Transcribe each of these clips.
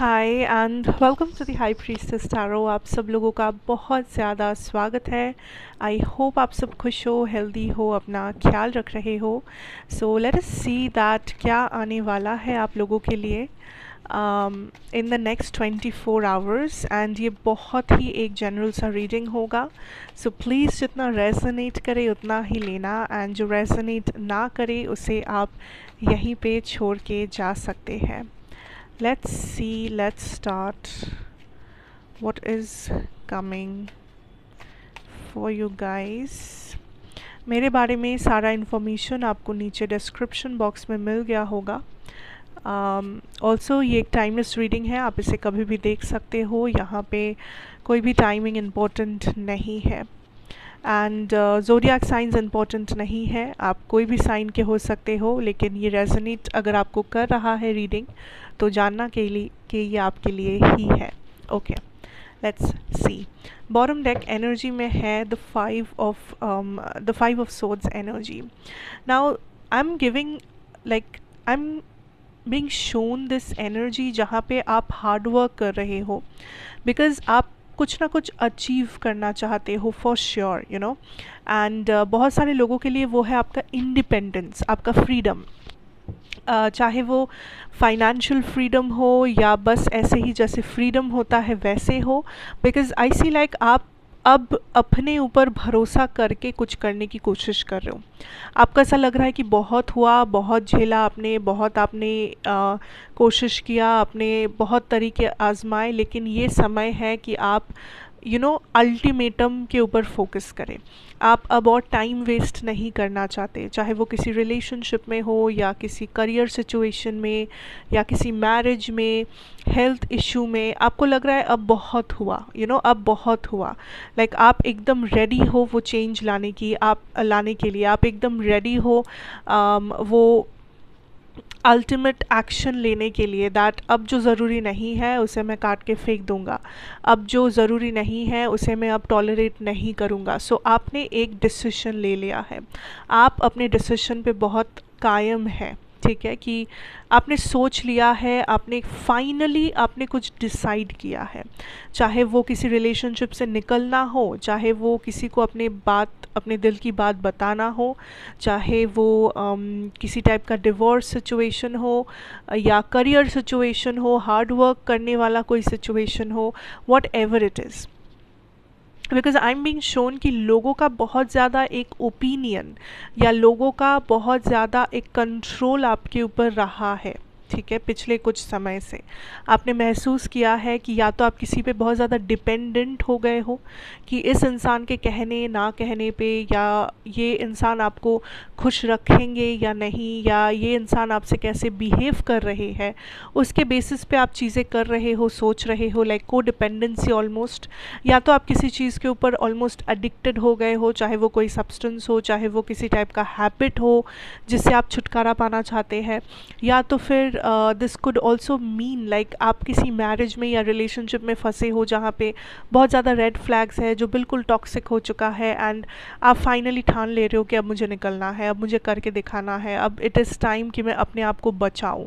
Hi and welcome to the high priestess tarot. आप सब लोगों का बहुत ज़्यादा स्वागत है। आई होप आप सब खुश हो, हेल्दी हो, अपना ख्याल रख रहे हो। So let us see that क्या आने वाला है आप लोगों के लिए in the next 24 hours. And ये बहुत ही एक जनरल सा रीडिंग होगा। सो प्लीज़ जितना रेजोनेट करे उतना ही लेना, एंड जो रेजोनेट ना करे उसे आप यहीं पे छोड़ के जा सकते हैं। Let's see, let's start. What is coming for you guys? मेरे बारे में सारा इन्फॉर्मेशन आपको नीचे डिस्क्रिप्शन बॉक्स में मिल गया होगा। ऑल्सो ये एक टाइमलेस रीडिंग है, आप इसे कभी भी देख सकते हो। यहाँ पे कोई भी टाइमिंग इम्पोर्टेंट नहीं है, एंड ज़ोडिएक साइंस इम्पॉर्टेंट नहीं है। आप कोई भी साइन के हो सकते हो, लेकिन ये रेजोनेट अगर आपको कर रहा है रीडिंग तो जानना के लिए कि ये आपके लिए ही है। Okay, let's see. Bottom deck energy में है the five of swords energy. Now I am giving I am being shown this energy जहाँ पे आप हार्ड वर्क कर रहे हो, बिकॉज आप कुछ ना कुछ अचीव करना चाहते हो for sure, you know. And बहुत सारे लोगों के लिए वो है आपका इंडिपेंडेंस, आपका फ्रीडम। चाहे वो फाइनेंशियल फ्रीडम हो या बस ऐसे ही जैसे फ्रीडम होता है वैसे हो। बिकॉज आई सी लाइक आप अब अपने ऊपर भरोसा करके कुछ करने की कोशिश कर रहे हो। आपको ऐसा लग रहा है कि बहुत हुआ, बहुत झेला आपने, बहुत आपने कोशिश किया, आपने बहुत तरीके आजमाए, लेकिन ये समय है कि आप अल्टीमेटम के ऊपर फोकस करें। आप अब और टाइम वेस्ट नहीं करना चाहते, चाहे वो किसी रिलेशनशिप में हो या किसी करियर सिचुएशन में या किसी मैरिज में, हेल्थ इशू में। आपको लग रहा है अब बहुत हुआ, अब बहुत हुआ। लाइक आप एकदम रेडी हो वो चेंज लाने के लिए आप एकदम रेडी हो वो अल्टीमेट एक्शन लेने के लिए। दैट अब जो ज़रूरी नहीं है उसे मैं काट के फेंक दूंगा, अब जो ज़रूरी नहीं है उसे मैं अब टॉलरेट नहीं करूँगा। सो आपने एक डिसीजन ले लिया है, आप अपने डिसीजन पे बहुत कायम है, ठीक है, कि आपने सोच लिया है, आपने फाइनली आपने कुछ डिसाइड किया है। चाहे वो किसी रिलेशनशिप से निकलना हो, चाहे वो किसी को अपने दिल की बात बताना हो, चाहे वो किसी टाइप का डिवोर्स सिचुएशन हो या करियर सिचुएशन हो, हार्ड वर्क करने वाला कोई सिचुएशन हो, what ever it is. Because I am being shown कि लोगों का बहुत ज़्यादा एक ओपिनियन या लोगों का बहुत ज़्यादा एक कंट्रोल आपके ऊपर रहा है, ठीक है। पिछले कुछ समय से आपने महसूस किया है कि या तो आप किसी पे बहुत ज़्यादा डिपेंडेंट हो गए हो कि इस इंसान के कहने ना कहने पे, या ये इंसान आपको खुश रखेंगे या नहीं, या ये इंसान आपसे कैसे बिहेव कर रहे हैं, उसके बेसिस पे आप चीज़ें कर रहे हो, सोच रहे हो, लाइक को डिपेंडेंसी ऑलमोस्ट। या तो आप किसी चीज़ के ऊपर ऑलमोस्ट एडिक्टेड हो गए हो, चाहे वो कोई सब्सटेंस हो, चाहे वो किसी टाइप का हैबिट हो जिससे आप छुटकारा पाना चाहते हैं। या तो फिर this could also mean like आप किसी मैरिज में या रिलेशनशिप में फंसे हो जहाँ पे बहुत ज़्यादा रेड फ्लैग्स है, जो बिल्कुल टॉक्सिक हो चुका है, एंड आप फाइनली ठान ले रहे हो कि अब मुझे निकलना है, अब मुझे करके दिखाना है, अब इट इज़ टाइम कि मैं अपने आप को बचाऊँ।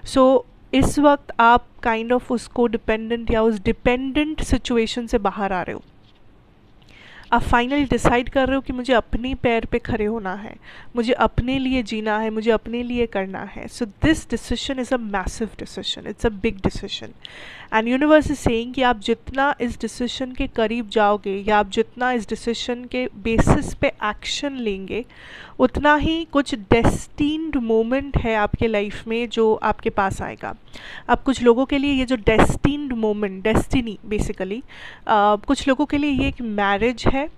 सो इस वक्त आप काइंड ऑफ उसको डिपेंडेंट या उस डिपेंडेंट सिचुएशन से बाहर आ रहे हो। आप फाइनली डिसाइड कर रहे हो कि मुझे अपने पैर पे खड़े होना है, मुझे अपने लिए जीना है, मुझे अपने लिए करना है। So this decision is a massive decision, it's a big decision. And universe is saying कि आप जितना इस डिसीजन के करीब जाओगे या आप जितना इस डिसीजन के बेसिस पे एक्शन लेंगे, उतना ही कुछ डेस्टिन्ड मोमेंट है आपके लाइफ में जो आपके पास आएगा। अब कुछ लोगों के लिए ये जो डेस्टिन्ड मोमेंट, डेस्टिनी बेसिकली, कुछ लोगों के लिए ये एक मैरिज है,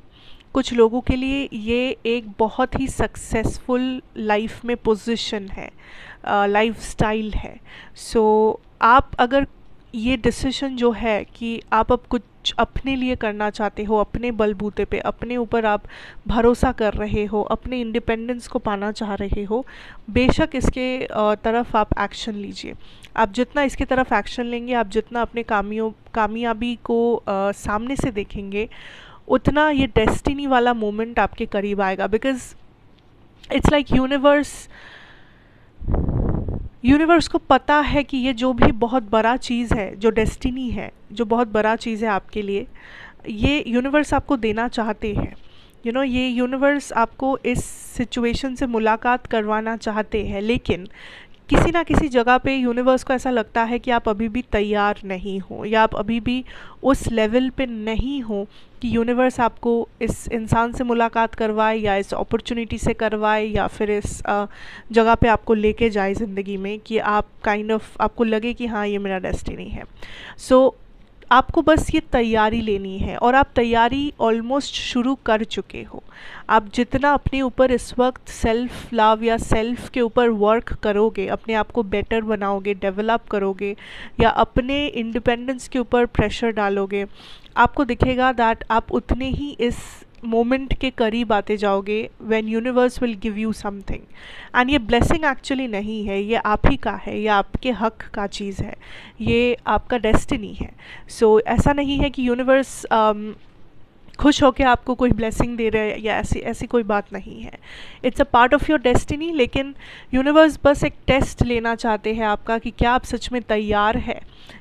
कुछ लोगों के लिए ये एक बहुत ही सक्सेसफुल लाइफ में पोजीशन है, लाइफ स्टाइल है। सो आप अगर ये डिसीजन जो है कि आप अब कुछ अपने लिए करना चाहते हो, अपने बलबूते पे, अपने ऊपर आप भरोसा कर रहे हो, अपने इंडिपेंडेंस को पाना चाह रहे हो, बेशक इसके तरफ आप एक्शन लीजिए। आप जितना इसकी तरफ एक्शन लेंगे, आप जितना अपने कामयाबी को सामने से देखेंगे, उतना ये डेस्टिनी वाला मोमेंट आपके करीब आएगा। Because it's like universe universe को पता है कि ये जो भी बहुत बड़ा चीज़ है, जो डेस्टिनी है, जो बहुत बड़ा चीज़ है आपके लिए, ये यूनिवर्स आपको देना चाहते हैं। ये यूनिवर्स आपको इस सिचुएशन से मुलाकात करवाना चाहते हैं, लेकिन किसी ना किसी जगह पे यूनिवर्स को ऐसा लगता है कि आप अभी भी तैयार नहीं हो, या आप अभी भी उस लेवल पे नहीं हो कि यूनिवर्स आपको इस इंसान से मुलाकात करवाए, या इस अपॉर्चुनिटी से करवाए, या फिर इस जगह पे आपको लेके जाए ज़िंदगी में कि आप आपको लगे कि हाँ, ये मेरा डेस्टिनी है। सो आपको बस ये तैयारी लेनी है, और आप तैयारी ऑलमोस्ट शुरू कर चुके हो। आप जितना अपने ऊपर इस वक्त सेल्फ लव या सेल्फ के ऊपर वर्क करोगे, अपने आप को बेटर बनाओगे, डेवलप करोगे, या अपने इंडिपेंडेंस के ऊपर प्रेशर डालोगे, आपको दिखेगा दैट आप उतने ही इस मोमेंट के करीब आते जाओगे when universe will give you something. And ये ब्लेसिंग एक्चुअली नहीं है, ये आप ही का है, ये आपके हक का चीज़ है, ये आपका डेस्टिनी है। सो ऐसा नहीं है कि यूनिवर्स खुश होकर आपको कोई ब्लेसिंग दे रहे हैं, या ऐसी ऐसी कोई बात नहीं है। It's a part of your destiny, लेकिन यूनिवर्स बस एक टेस्ट लेना चाहते हैं आपका कि क्या आप सच में तैयार है,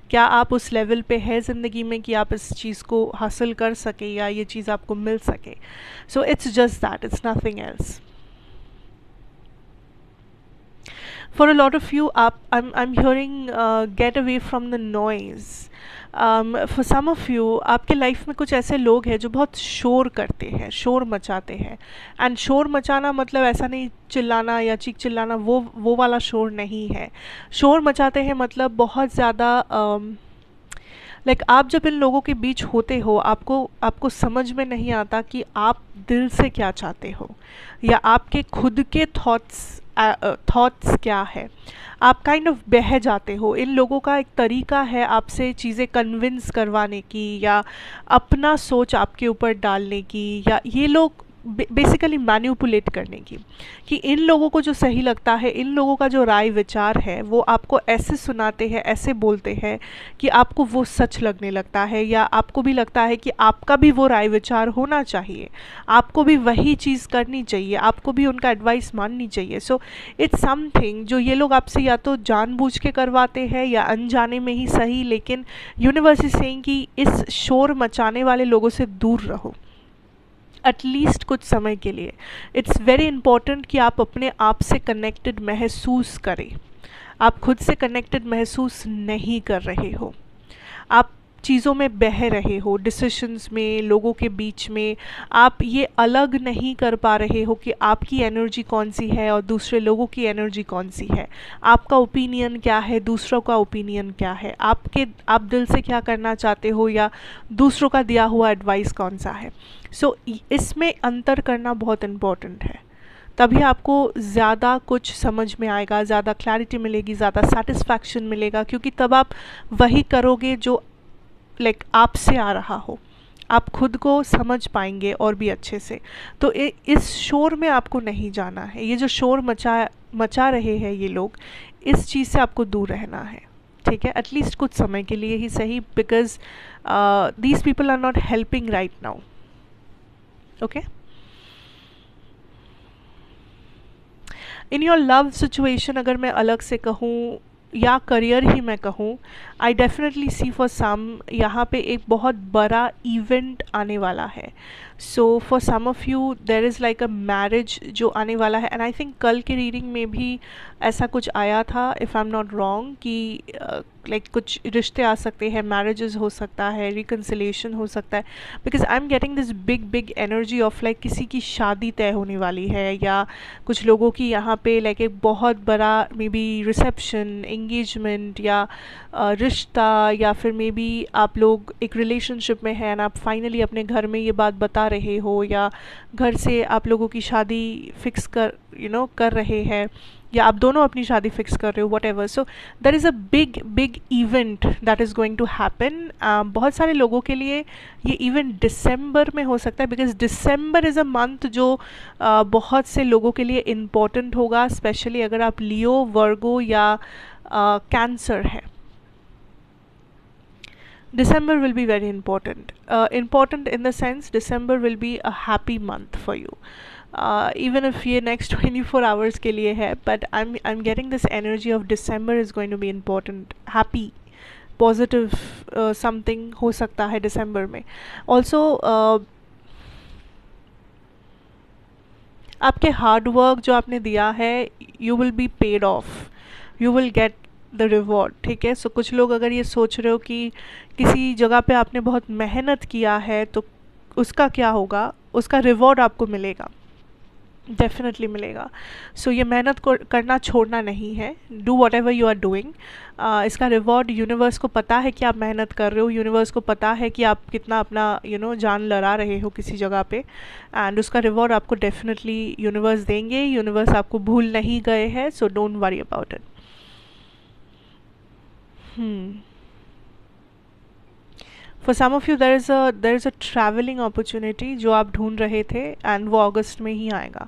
क्या आप उस लेवल पे है ज़िंदगी में कि आप इस चीज़ को हासिल कर सके, या ये चीज़ आपको मिल सके। So it's just that, it's nothing else. For a lot of you, I'm hearing get away from the noise. For some of you, आपके लाइफ में कुछ ऐसे लोग हैं जो बहुत शोर करते हैं, शोर मचाते हैं। एंड शोर मचाना मतलब ऐसा नहीं चिल्लाना या चीख चिल्लाना, वो वाला शोर नहीं है। शोर मचाते हैं मतलब बहुत ज़्यादा लाइक आप जब इन लोगों के बीच होते हो, आपको समझ में नहीं आता कि आप दिल से क्या चाहते हो, या आपके खुद के थॉट्स क्या है। आप काइंड ऑफ बह जाते हो। इन लोगों का एक तरीका है आपसे चीज़ें कन्विंस करवाने की, या अपना सोच आपके ऊपर डालने की, या ये लोग बेसिकली मैनिपुलेट करने की, कि इन लोगों को जो सही लगता है, इन लोगों का जो राय विचार है, वो आपको ऐसे सुनाते हैं, ऐसे बोलते हैं कि आपको वो सच लगने लगता है, या आपको भी लगता है कि आपका भी वो राय विचार होना चाहिए, आपको भी वही चीज़ करनी चाहिए, आपको भी उनका एडवाइस माननी चाहिए। सो इट्स समथिंग जो ये लोग आपसे या तो जानबूझ के करवाते हैं या अनजाने में ही सही, लेकिन यूनिवर्स इज सेइंग कि इस शोर मचाने वाले लोगों से दूर रहो एटलीस्ट कुछ समय के लिए। इट्स वेरी इंपॉर्टेंट कि आप अपने आप से कनेक्टेड महसूस करें। आप खुद से कनेक्टेड महसूस नहीं कर रहे हो, आप चीज़ों में बह रहे हो, डिसीशंस में, लोगों के बीच में। आप ये अलग नहीं कर पा रहे हो कि आपकी एनर्जी कौन सी है और दूसरे लोगों की एनर्जी कौन सी है, आपका ओपिनियन क्या है, दूसरों का ओपिनियन क्या है, आप दिल से क्या करना चाहते हो, या दूसरों का दिया हुआ एडवाइस कौन सा है। सो इसमें अंतर करना बहुत इम्पॉर्टेंट है। तभी आपको ज़्यादा कुछ समझ में आएगा, ज़्यादा क्लैरिटी मिलेगी, ज़्यादा सेटिस्फैक्शन मिलेगा, क्योंकि तब आप वही करोगे जो आपसे आ रहा हो। आप खुद को समझ पाएंगे और भी अच्छे से। तो इस शोर में आपको नहीं जाना है। ये जो शोर मचा रहे हैं ये लोग, इस चीज़ से आपको दूर रहना है, ठीक है, एटलीस्ट कुछ समय के लिए ही सही, because these people are not helping right now. Okay, in your love situation अगर मैं अलग से कहूँ, या करियर ही मैं कहूँ, I definitely C for some यहाँ पे एक बहुत बड़ा इवेंट आने वाला है। So for some of you there is like a marriage जो आने वाला है। एंड आई थिंक कल के रीडिंग में भी ऐसा कुछ आया था, if I am not wrong, कि कुछ रिश्ते आ सकते हैं, मैरिजेस हो सकता है, रिकन्सिलेशन हो सकता है, because I am getting this big energy of किसी की शादी तय होने वाली है, या कुछ लोगों की यहाँ पे एक बहुत बड़ा मे बी रिसेप्शन, एंगेजमेंट, या रिश्ता, या फिर मे बी आप लोग एक रिलेशनशिप में हैं एंड आप फाइनली अपने घर में ये बात बता रहे हो, या घर से आप लोगों की शादी फिक्स कर रहे हैं, या आप दोनों अपनी शादी फिक्स कर रहे हो, whatever. So there is a big event that is going to happen. बहुत सारे लोगों के लिए ये इवेंट दिसंबर में हो सकता है, because December is a month जो बहुत से लोगों के लिए इम्पॉर्टेंट होगा, स्पेशली अगर आप लियो, वर्गो या कैंसर है। December will be very important. Important in the sense December will be a happy month for you. Even if ये नेक्स्ट 24 आवर्स के लिए है, but I am getting this energy of December is going to be important, happy, positive something हो सकता है दिसंबर में। Also आपके hard work जो आपने दिया है, you will be paid of, you will get the reward, ठीक है। सो कुछ लोग अगर ये सोच रहे हो कि किसी जगह पे आपने बहुत मेहनत किया है तो उसका क्या होगा, उसका रिवॉर्ड आपको मिलेगा, डेफिनेटली मिलेगा। सो ये मेहनत को करना छोड़ना नहीं है, do whatever you are doing. इसका रिवॉर्ड यूनिवर्स को पता है कि आप मेहनत कर रहे हो, यूनिवर्स को पता है कि आप कितना अपना जान लड़ा रहे हो किसी जगह पे, एंड उसका रिवॉर्ड आपको डेफिनेटली यूनिवर्स देंगे। यूनिवर्स आपको भूल नहीं गए हैं, so don't worry about it. For some of you there is a travelling opportunity जो आप ढूंढ रहे थे, एंड वो अगस्त में ही आएगा,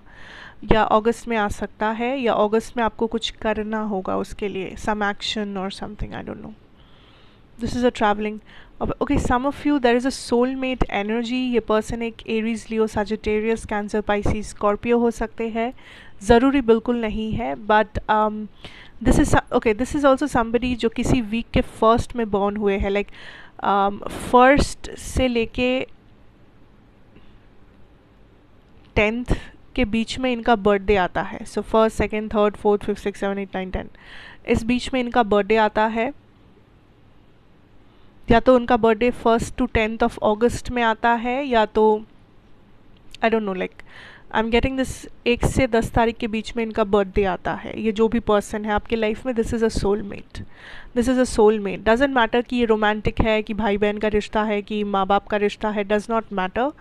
या अगस्त में आ सकता है, या अगस्त में आपको कुछ करना होगा उसके लिए, सम एक्शन और something, I don't know. This is a travelling. Okay, some of you there is a soulmate energy. ये पर्सन एक Aries, Leo, Sagittarius, Cancer, Pisces, Scorpio हो सकते हैं, ज़रूरी बिल्कुल नहीं है, but this is okay, this is also somebody जो किसी वीक के फर्स्ट में बॉर्न हुए हैं, लाइक फर्स्ट से लेके 10th के बीच में इनका बर्थडे आता है। So first, second, third, fourth, fifth, six, 7, 8, 9, 10, इस बीच में इनका बर्थडे आता है, या तो उनका birthday 1st to 10th of अगस्त में आता है, या तो आई don't no, like I am getting this 1 से 10 तारीख के बीच में इनका बर्थडे आता है। ये जो भी पर्सन है आपके लाइफ में, this is a soulmate, this is a soulmate. Doesn't matter कि ये रोमांटिक है, कि भाई बहन का रिश्ता है, कि माँ बाप का रिश्ता है, डज नॉट मैटर,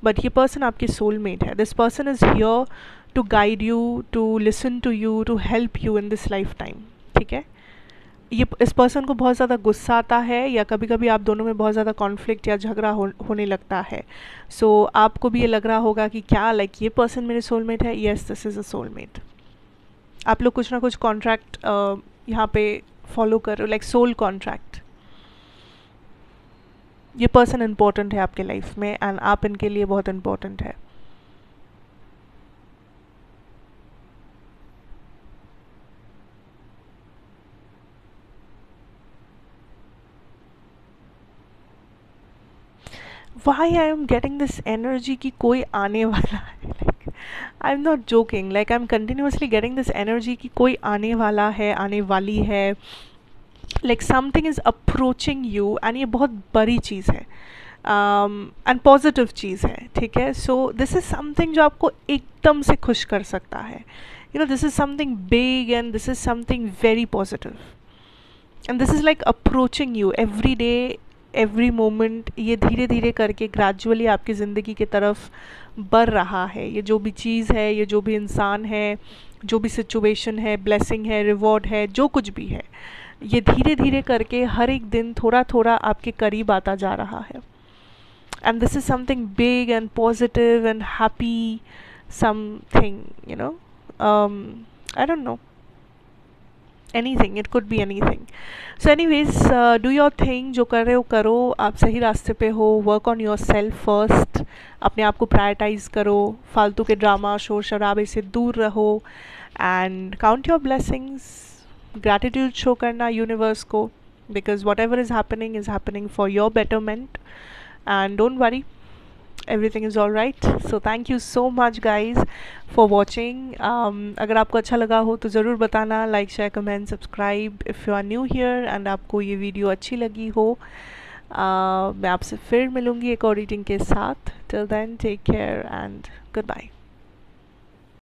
बट ये पर्सन आपकी सोलमेट है। This person is here to guide you, to listen to you, to help you in this life time, ठीक है। ये इस पर्सन को बहुत ज़्यादा गुस्सा आता है, या कभी कभी आप दोनों में बहुत ज़्यादा कॉन्फ्लिक्ट या झगड़ा होने लगता है। सो आपको भी ये लग रहा होगा कि क्या, लाइक ये पर्सन मेरे सोलमेट है। Yes, this is a soulmate. आप लोग कुछ ना कुछ कॉन्ट्रैक्ट यहाँ पे फॉलो कर रहे हो, लाइक सोल कॉन्ट्रैक्ट। ये पर्सन इम्पोर्टेंट है आपके लाइफ में, एंड आप इनके लिए बहुत इम्पोर्टेंट है। Why I am getting this energy कि कोई आने वाला है, like I'm not joking, like I'm continuously getting this energy कि कोई आने वाला है, आने वाली है, like something is approaching you, and ये बहुत बड़ी चीज़ है, एंड पॉजिटिव चीज़ है, ठीक है। सो दिस इज़ समथिंग जो आपको एकदम से खुश कर सकता है, this is something big, and this is something very positive, and this is like approaching you every day, every moment. ये धीरे धीरे करके ग्रेजुअली आपकी ज़िंदगी की तरफ बढ़ रहा है। ये जो भी चीज़ है, ये जो भी इंसान है, जो भी सिचुएशन है, ब्लेसिंग है, रिवॉर्ड है, जो कुछ भी है, ये धीरे धीरे करके हर एक दिन थोड़ा थोड़ा आपके करीब आता जा रहा है, and this is something big and positive and happy something, I don't no, anything, it could be anything. So anyways, do your thing, जो कर रहे हो करो, आप सही रास्ते पे हो, work on yourself first, अपने आप को प्रायोरिटाइज करो, फालतू के ड्रामा, शोर शराबे से दूर रहो, and count your blessings, gratitude show करना यूनिवर्स को, because whatever is happening for your betterment, and don't worry, everything is all right. So thank you so much guys for watching. अगर आपको अच्छा लगा हो तो ज़रूर बताना, like, share, comment, subscribe if you are new here, and आपको ये वीडियो अच्छी लगी हो। मैं आपसे फिर मिलूँगी एक और रीडिंग के साथ। Till then, take care and good bye.